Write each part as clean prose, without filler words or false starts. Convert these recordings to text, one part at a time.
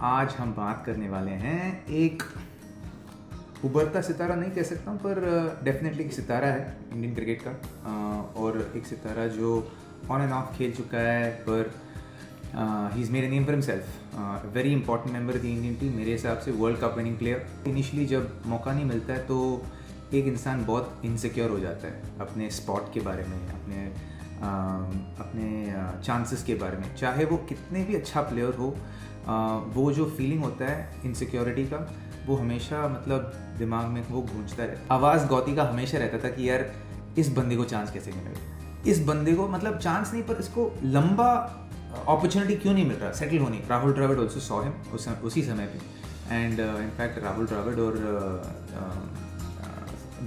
आज हम बात करने वाले हैं एक उभरता सितारा नहीं कह सकता हूँ, पर डेफिनेटली एक सितारा है इंडियन क्रिकेट का, और एक सितारा जो ऑन एंड ऑफ खेल चुका है, पर he is made a name for himself, very important member of the Indian team. मेरे हिसाब से world cup winning player. Initially जब मौका नहीं मिलता है तो एक इंसान बहुत इनसिक्योर हो जाता है अपने स्पॉट के बारे में, अपने चांसेस के बारे में। चाहे वो कितने भी अच्छा प्लेयर हो, वो जो फीलिंग होता है इनसिक्योरिटी का, वो हमेशा मतलब दिमाग में वो गूंजता रहता। आवाज़ गौती का हमेशा रहता था कि यार इस बंदे को चांस कैसे मिलेगा, इस बंदे को मतलब चांस नहीं पर इसको लंबा अपॉर्चुनिटी क्यों नहीं मिल रहा सेटल होने। Rahul Dravid also saw him उसी समय पे, एंड इनफैक्ट राहुल द्रविड़ और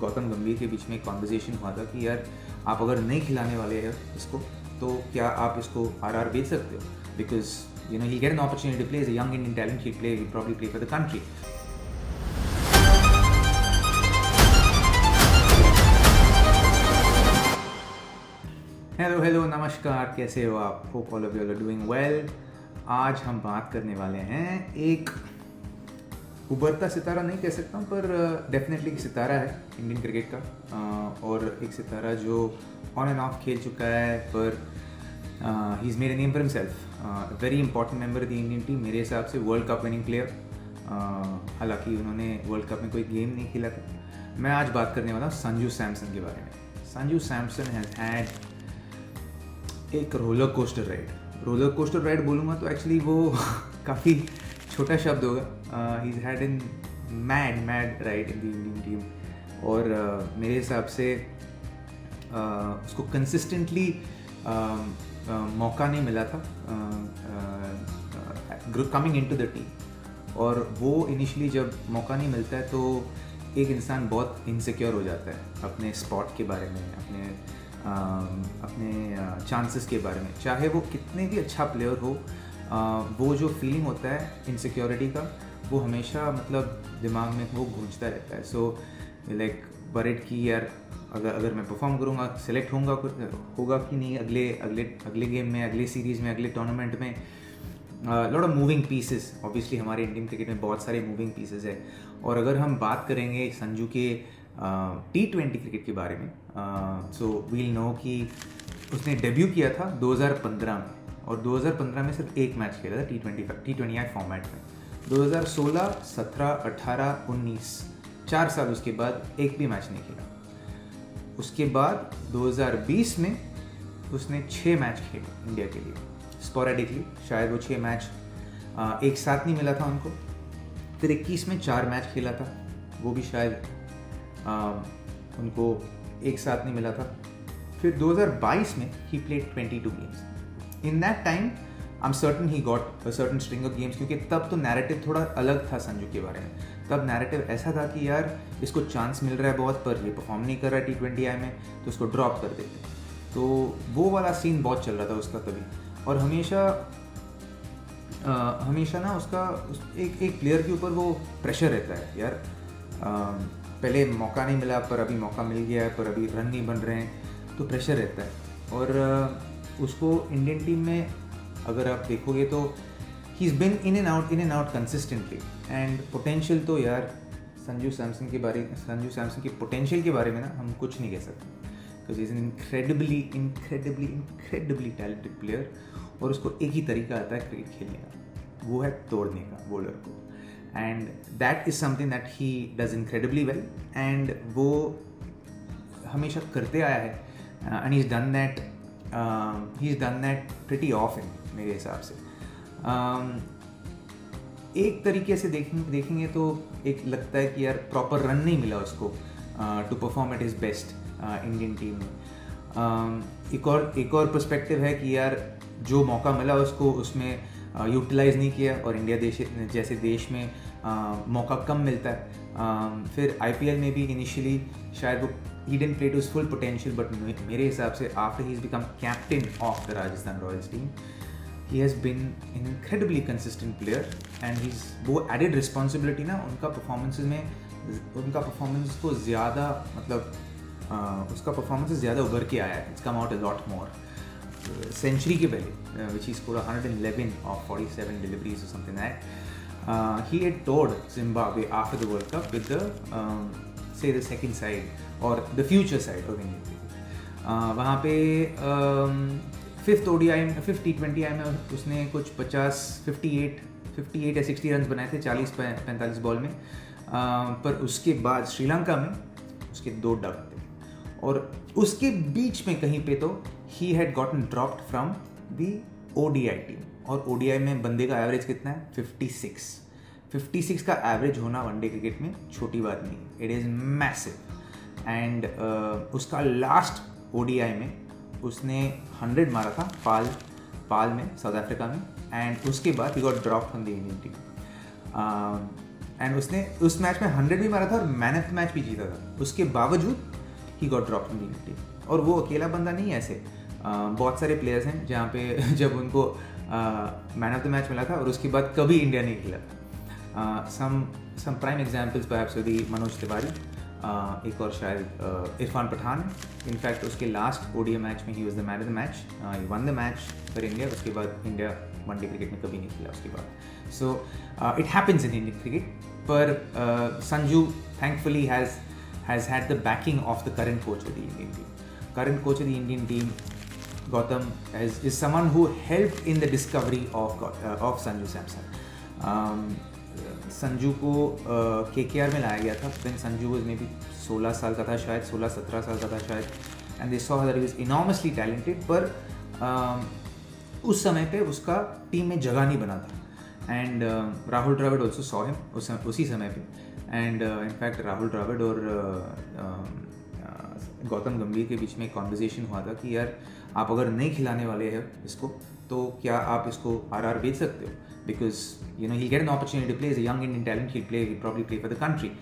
गौतम गंभीर के बीच में एक कॉन्वर्जेशन हुआ था कि यार आप अगर नहीं खिलाने वाले हैं इसको तो क्या आप इसको आर बेच सकते हो, because you know he'll get an opportunity to play as a young Indian talent. He'll probably play for the country. Hello नमस्कार, कैसे हो आप? Hope all of you are doing well. आज हम बात करने वाले हैं एक उभरता सितारा नहीं कह सकता हूँ, पर डेफिनेटली एक सितारा है इंडियन क्रिकेट का, और एक सितारा जो ऑन एंड ऑफ खेल चुका है, पर he is made a name for himself, very important member of the Indian team. मेरे हिसाब से वर्ल्ड कप विनिंग प्लेयर। हालांकि उन्होंने वर्ल्ड कप में कोई गेम नहीं खेला था। मैं आज बात करने वाला हूँ संजू सैमसन के बारे में। संजू सैमसन हैज़ हैड एक रोलर कोस्टर राइड बोलूँगा तो एक्चुअली वो काफ़ी छोटा शब्द होगा। He had an mad ride in the Indian team, और मेरे हिसाब से उसको कंसिस्टेंटली मौका नहीं मिला था कमिंग इनटू द टीम, और वो इनिशियली जब मौका नहीं मिलता है तो एक इंसान बहुत इनसिक्योर हो जाता है अपने स्पॉट के बारे में, अपने चांसेस के बारे में। चाहे वो कितने भी अच्छा प्लेयर हो, वो जो फीलिंग होता है इनसिक्योरिटी का, वो हमेशा मतलब दिमाग में वो गूंजता रहता है। सो लाइक वरिड कि यार अगर मैं परफॉर्म करूँगा, सेलेक्ट होगा कि नहीं अगले गेम में, अगले सीरीज़ में, अगले टूर्नामेंट में। Lot of moving pieces, obviously हमारे इंडियन क्रिकेट में बहुत सारे मूविंग पीसेस है। और अगर हम बात करेंगे संजू के T20 क्रिकेट के बारे में, सो वील नो कि उसने डेब्यू किया था 2015 में, और 2015 में सिर्फ एक मैच खेला था T20I फॉर्मेट में। 2016, 17, 18, 19 4 साल उसके बाद एक भी मैच नहीं खेला। उसके बाद 2020 में उसने 6 मैच खेले इंडिया के लिए स्पोरेडिकली, शायद वो 6 मैच एक साथ नहीं मिला था उनको। फिर 21 में 4 मैच खेला था, वो भी शायद उनको एक साथ नहीं मिला था। फिर 2022 में he played 22 games. In that time I am certain he got a certain string of games, क्योंकि तब तो नैरेटिव थोड़ा अलग था संजू के बारे में। तब नैरेटिव ऐसा था कि यार इसको चांस मिल रहा है बहुत, पर ये परफॉर्म नहीं कर रहा है T20I में, तो उसको ड्रॉप कर देते। तो वो वाला सीन बहुत चल रहा था उसका तभी। और हमेशा ना उसका एक प्लेयर के ऊपर वो प्रेशर रहता है यार, पहले मौका नहीं मिला पर अभी मौका मिल गया है, पर अभी रन नहीं बन रहे हैं, तो प्रेशर रहता है। और उसको इंडियन टीम में अगर आप देखोगे तो he is been in and out consistently. And potential तो यार संजू सैमसन के पोटेंशियल के बारे में ना हम कुछ नहीं कह सकते, because is an incredibly talented player. और उसको एक ही तरीका आता है क्रिकेट खेलने का, वो है तोड़ने का बॉलर को, and that is something that he does incredibly well, and वो हमेशा करते आया है। And he is done that pretty often मेरे हिसाब से। एक तरीके से देखेंगे तो एक लगता है कि यार प्रॉपर रन नहीं मिला उसको to perform at his best Indian team में। एक और पर्सपेक्टिव है कि यार जो मौका मिला उसको उसमें यूटिलाइज नहीं किया, और इंडिया जैसे देश में मौका कम मिलता है। फिर IPL में भी इनिशियली शायद वो he didn't play to his full potential, but मेरे हिसाब से after he's become captain of the Rajasthan Royals team, he has been an incredibly consistent player, and वो added responsibility ना उनका परफॉर्मेंस को ज़्यादा मतलब उसका परफॉर्मेंस ज़्यादा उभर के आया है। It's come out a lot more. Century के पहले which he scored 111 of 47 deliveries or something like that. he had toured Zimbabwe after the World Cup with the say the second side or the future side of Indian cricket. वहाँ पे fifth T20 आई में उसने कुछ 58 या 60 run बनाए थे 40-45 ball में. पर उसके बाद श्रीलंका में उसके 2 डक थे और उसके बीच में कहीं पे तो he had gotten dropped from the ODI team. और ODI में बंदे का एवरेज कितना है? 56 का एवरेज होना वनडे क्रिकेट में छोटी बात नहीं. It is massive. एंड उसका लास्ट ODI में उसने 100 मारा था पाल में साउथ अफ्रीका में. एंड उसके बाद he got drop from the Indian team. And उसने उस मैच में 100 भी मारा था और मैन ऑफ द मैच भी जीता था. उसके बावजूद he got drop from the Indian team. और वो अकेला बंदा नहीं है, ऐसे बहुत सारे प्लेयर्स हैं जहाँ पे जब उनको मैन ऑफ द मैच मिला था और उसके बाद कभी इंडिया नहीं खेला था. Some prime examples perhaps with Manoj Tiwari. एक और शायद इरफान पठान. इनफैक्ट उसके लास्ट ODI मैच में ही was the man of the match. He won the match for India. उसके बाद इंडिया वनडे क्रिकेट में कभी नहीं खेला उसके बाद. So it happens in Indian cricket. पर Sanju thankfully has had the backing of the current coach of the Indian team. Current coach of the Indian team, Gautam, is someone who helped in the discovery of Sanju Samson. Sanju को KKR में लाया गया था. Then Sanju was maybe 16 साल का था शायद, 16-17 साल का था शायद. And they saw that he was enormously talented. पर उस समय पे उसका टीम में जगह नहीं बना था. And Rahul Dravid also saw him उसी समय पे. एंड इनफैक्ट राहुल द्रविड़ और गौतम गंभीर के बीच में एक कॉन्वर्जेसन हुआ था कि यार आप अगर नहीं खिलाने वाले हैं इसको तो क्या आप इसको RR बेच सकते हो, because you know he get an opportunity to play. As a young Indian talent he'll play, he'll probably play for the country.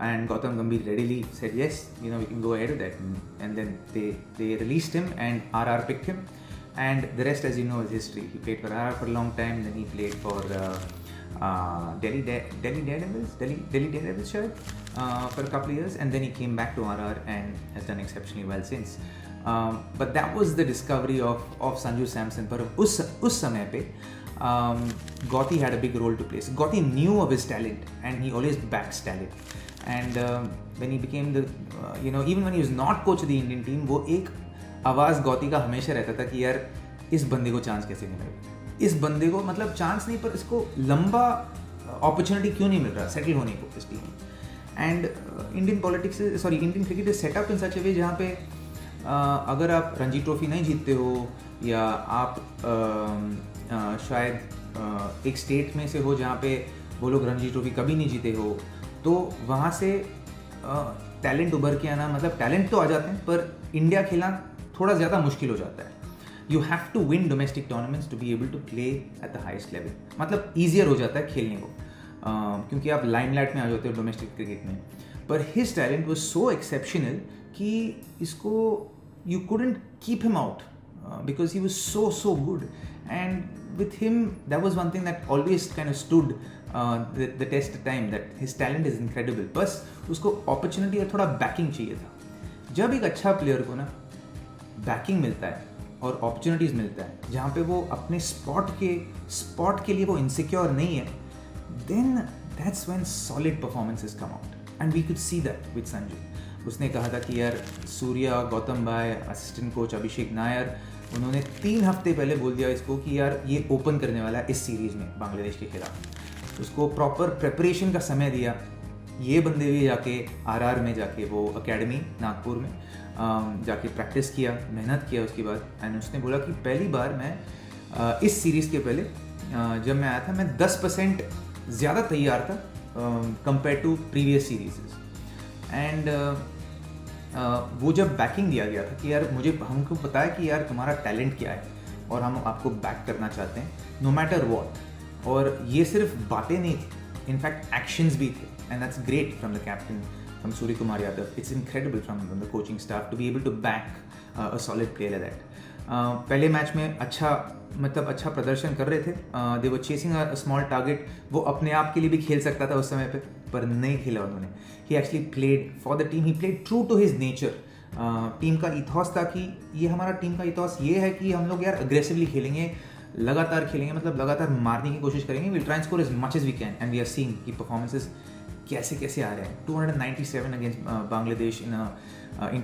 And Gautam Gambhir readily said yes, you know, we can go ahead with that. And then they released him and RR picked him. And the rest, as you know, is history. He played for RR for a long time. Then he played for Delhi Daredevils शायद for a couple of years, and then he came back to RR and has done exceptionally well since. But that was the discovery of Sanju Samson. पर उस समय पे Gotti had a big role to play. So Gotti knew of his talent and he always backs talent. And when he became the even when he was not coach of the Indian team, वो एक आवाज़ Gotti का हमेशा रहता था कि यार इस बंदे को चांस कैसे नहीं मिलेगा, इस बंदे को मतलब चांस नहीं पर इसको लंबा अपॉर्चुनिटी क्यों नहीं मिल रहा सेटल होने को इस टीम में. And Indian cricket is set up in such a way जहाँ पे अगर आप रणजी ट्रॉफी नहीं जीतते हो या आप शायद एक स्टेट में से हो जहाँ पे वो लोग रणजी ट्रॉफी कभी नहीं जीते हो, तो वहाँ से टैलेंट उभर के आना, मतलब टैलेंट तो आ जाते हैं पर इंडिया खेलना थोड़ा ज़्यादा मुश्किल हो जाता है. You have to win domestic tournaments to be able to play at the highest level. मतलब easier हो जाता है खेलने को क्योंकि आप लाइमलाइट में आ जाते हो डोमेस्टिक क्रिकेट में. पर his talent was so exceptional कि इसको you couldn't keep him out because he was so good. And with him, that was one thing that always kind of stood the test of time, that his talent is incredible. बस उसको opportunity और थोड़ा backing चाहिए था. जब एक अच्छा player को ना backing मिलता है और अपॉर्चुनिटीज़ मिलता है जहाँ पे वो अपने स्पॉट के लिए वो इनसिक्योर नहीं है, then that's when solid performances come out. And we could see that with Sanju. उसने कहा था कि यार सूर्या, गौतम भाई, असिस्टेंट कोच अभिषेक नायर, उन्होंने 3 हफ्ते पहले बोल दिया इसको कि यार ये ओपन करने वाला है इस सीरीज़ में बांग्लादेश के खिलाफ. उसको प्रॉपर प्रेपरेशन का समय दिया. ये बंदे भी जाके RR में जाके वो अकेडमी नागपुर में जाके प्रैक्टिस किया, मेहनत किया उसके बाद. एंड उसने बोला कि पहली बार मैं इस सीरीज़ के पहले जब मैं आया था मैं 10% ज़्यादा तैयार था compare to previous series. And वो जब बैकिंग दिया गया था कि यार हमको पता है कि यार तुम्हारा टैलेंट क्या है और हम आपको बैक करना चाहते हैं नो मैटर वॉट. और ये सिर्फ बातें नहीं थी, इनफैक्ट एक्शंस भी थे. And that's great from the captain, from Surya Kumar Yadav. It's incredible from the coaching staff to be able to back a solid player like that. पहले match में अच्छा प्रदर्शन कर रहे थे. They were chasing a small target. वो अपने आप के लिए भी खेल सकता था उस समय पे, पर नहीं खेला उन्होंने. He actually played for the team. He played true to his nature. Team का इथॉस था कि ये हमारा टीम का इथॉस ये है कि हम लोग यार अग्रेसिवली खेलेंगे, लगातार खेलेंगे, मतलब लगातार मारने की कोशिश करेंगे. Will try and score as much as we can, and we are seeing कि परफॉर्मेंसेस कैसे कैसे आ रहे हैं. 297 अगेंस्ट बांग्लादेश इन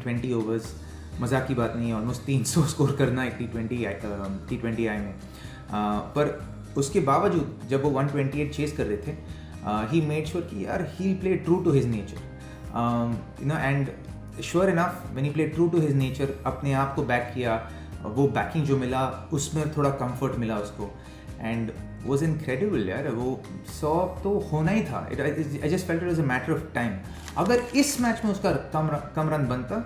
20 ओवर्स, मजाक की बात नहीं है. ऑलमोस्ट 300 स्कोर करना एक T20 आई में. पर उसके बावजूद जब वो 128 चेस कर रहे थे, ही मेड श्योर कि यार he play true to his nature, you know. And sure enough when he play true to his nature, अपने आप को बैक किया, वो बैकिंग जो मिला उसमें थोड़ा कंफर्ट मिला उसको, एंड वॉज इनक्रेडिबल यार. वो 100 तो होना ही था. I just felt it was a matter of time. अगर इस मैच में उसका कम रन बनता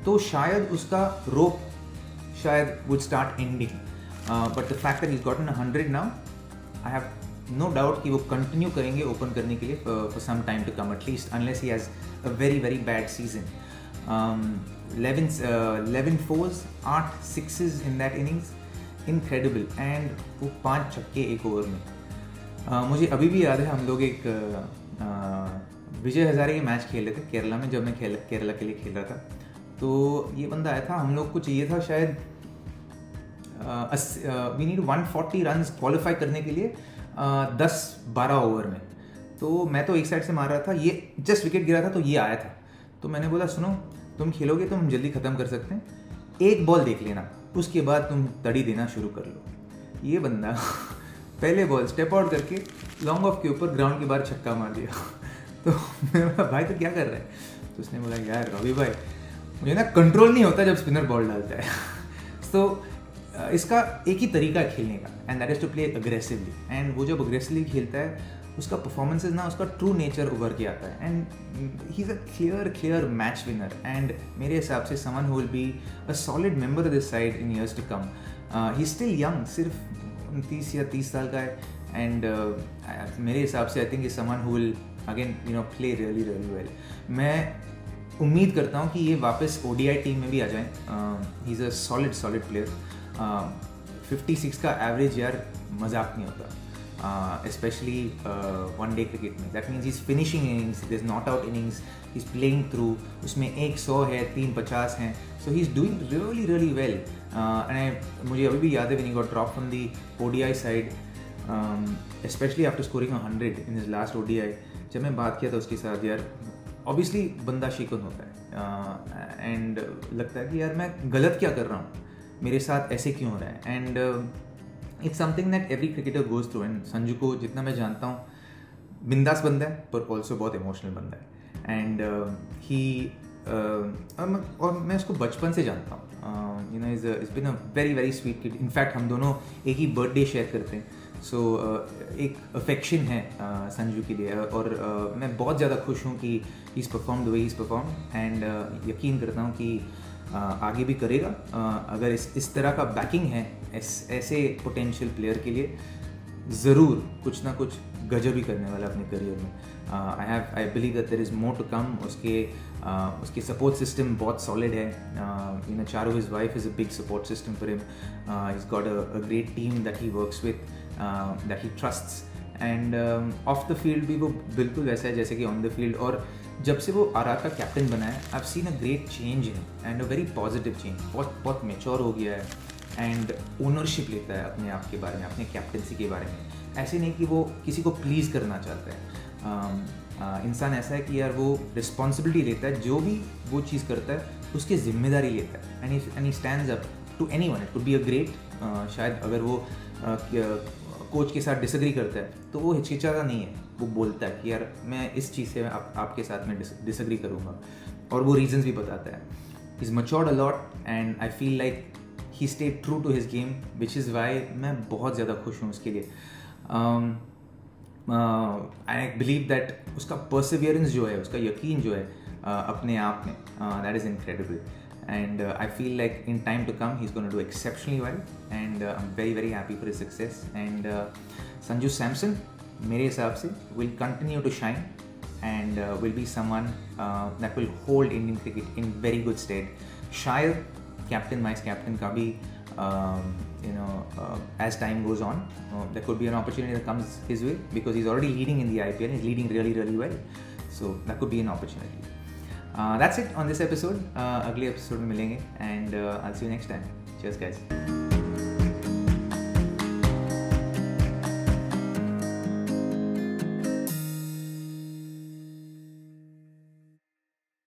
तो शायद उसका रोप शायद would start ending. But the fact that he has gotten 100 now, I have no doubt कि वो कंटिन्यू करेंगे ओपन करने के लिए for some time to come, at least unless he has a very very bad season. 11 fours, 8 sixes in that innings, incredible. And वो 5 छक्के एक over में. मुझे अभी भी याद है हम लोग एक विजय हजारे के मैच खेल रहे थे केरला में, जब मैं केरला के लिए खेल रहा था. तो ये बंदा आया था, हम लोग को चाहिए था शायद वी नीड 140 रन क्वालिफाई करने के लिए 10-12 ओवर में. तो मैं तो एक साइड से मार रहा था, ये जस्ट विकेट गिरा था तो ये आया था. तो मैंने बोला सुनो, तुम खेलोगे तो हम जल्दी ख़त्म कर सकते हैं, एक बॉल देख लेना, उसके बाद तुम तड़ी देना शुरू कर लो. ये बंदा पहले बॉल स्टेप आउट करके लॉन्ग ऑफ के ऊपर ग्राउंड के बाहर छक्का मार दिया. तो मैंने बोला भाई तो क्या कर रहा है? तो उसने बोला यार रवि भाई, मुझे ना कंट्रोल नहीं होता जब स्पिनर बॉल डालता है. तो इसका एक ही तरीका है खेलने का, and that is to play aggressively. And वो जब अग्रेसिवली खेलता है उसका परफॉर्मेंसेस ना, उसका ट्रू नेचर उभर के आता है. And he is a clear match winner, एंड मेरे हिसाब से someone who will be a solid member of this side in years to come. He still young, सिर्फ 29 या 30 साल का है. एंड मेरे हिसाब से I think is someone who will again you know play really really well. मैं उम्मीद करता हूँ कि ये वापस ODI टीम में भी आ जाएँ. ही इज़ अ सॉलिड प्लेयर. 56 का एवरेज यार मजाक नहीं होता, especially one-day cricket में. That means he's finishing innings, there's not out innings, he's playing through. उसमें 100 है, 350 हैं, so he's doing really well. And मुझे अभी भी याद है when he got dropped from the ODI side, especially after scoring 100 in his last ODI. जब मैं बात किया था उसके साथ यार, obviously बंदा शिकन होता है, and लगता है कि यार मैं गलत क्या कर रहा हूँ, मेरे साथ ऐसे क्यों हो रहा है. And it's something that every cricketer goes through. And Sanju को जितना मैं जानता हूँ, बिंदास बंदा है पर ऑल्सो बहुत इमोशनल बंदा है. एंड और मैं उसको बचपन से जानता हूँ. You know is been a very sweet kid. In fact हम दोनों एक ही बर्थडे शेयर करते हैं. सो एक अफेक्शन है संजू के लिए. और मैं बहुत ज़्यादा खुश हूँ कि he is perform the way he is perform. And यकीन करता हूँ कि आगे भी करेगा. अगर इस तरह का बैकिंग है ऐसे पोटेंशियल प्लेयर के लिए, ज़रूर कुछ ना कुछ गजब ही करने वाला अपने करियर में. I believe that there is more to come. उसके सपोर्ट सिस्टम बहुत सॉलिड है. You know Charu his wife is a big support system for him. He is got a great team that he works with, that he trusts. And off the field भी वो बिल्कुल वैसा है जैसे कि on the field. और जब से वो आरआर का कैप्टन बना है, I have seen a great change in and a very positive change. बहुत मैच्योर हो गया है, एंड ओनरशिप लेता है अपने आप के बारे में, अपने कैप्टनसी के बारे में. ऐसे नहीं कि वो किसी को प्लीज़ करना चाहता है. इंसान ऐसा है कि यार वो रिस्पॉन्सिबिलिटी लेता है, जो भी वो चीज़ करता है उसकी जिम्मेदारी लेता है. And he stands up to anyone. It could be a great. शायद अगर वो कोच के साथ डिसएग्री करता है तो वो हिचकिचाता नहीं है, वो बोलता है कि यार मैं इस चीज़ से आपके साथ में डिसएग्री करूँगा, और वो रीजंस भी बताता है. He is matured a lot, and I feel like he stayed true to his game, which is why मैं बहुत ज़्यादा खुश हूँ उसके लिए. आई बिलीव दैट उसका परसिवियरेंस जो है, उसका यकीन जो है अपने आप में, that is incredible. And I feel like in time to come he's going to do exceptionally well, and I'm very happy for his success. And Sanju Samson मेरे हिसाब से will continue to shine, and will be someone that will hold Indian cricket in very good stead. शायद captain vice captain का भी as time goes on, there could be an opportunity that comes his way, because he's already leading in the IPL. He's leading really well, so that could be an opportunity. That's it on this episode. अगले episode में मिलेंगे, and I'll see you next time. Cheers guys.